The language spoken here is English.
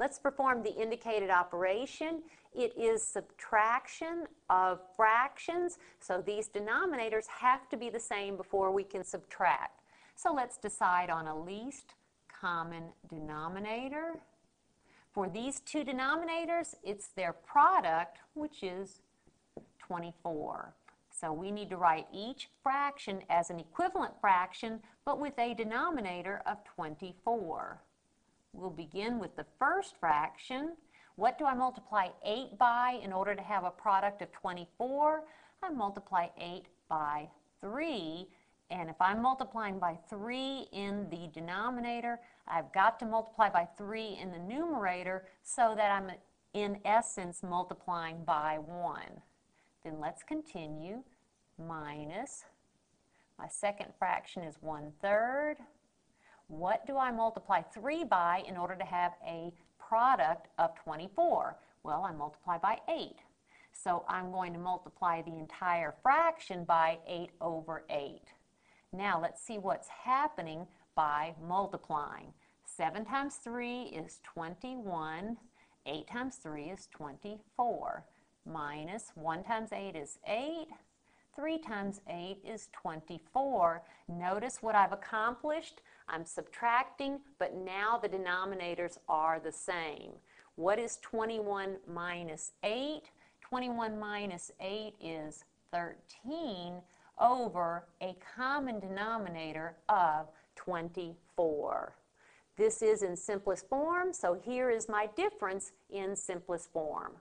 Let's perform the indicated operation. It is subtraction of fractions, so these denominators have to be the same before we can subtract. So let's decide on a least common denominator. For these two denominators, it's their product, which is 24. So we need to write each fraction as an equivalent fraction, but with a denominator of 24. We'll begin with the first fraction. What do I multiply 8 by in order to have a product of 24? I multiply 8 by 3. And if I'm multiplying by 3 in the denominator, I've got to multiply by 3 in the numerator so that I'm, in essence, multiplying by 1. Then let's continue. Minus, my second fraction is 1/3. What do I multiply 3 by in order to have a product of 24? Well, I multiply by 8. So I'm going to multiply the entire fraction by 8/8. Now let's see what's happening by multiplying. 7 times 3 is 21. 8 times 3 is 24. Minus 1 times 8 is 8. 3 times 8 is 24. Notice what I've accomplished. I'm subtracting, but now the denominators are the same. What is 21 minus 8? 21 minus 8 is 13 over a common denominator of 24. This is in simplest form, so here is my difference in simplest form.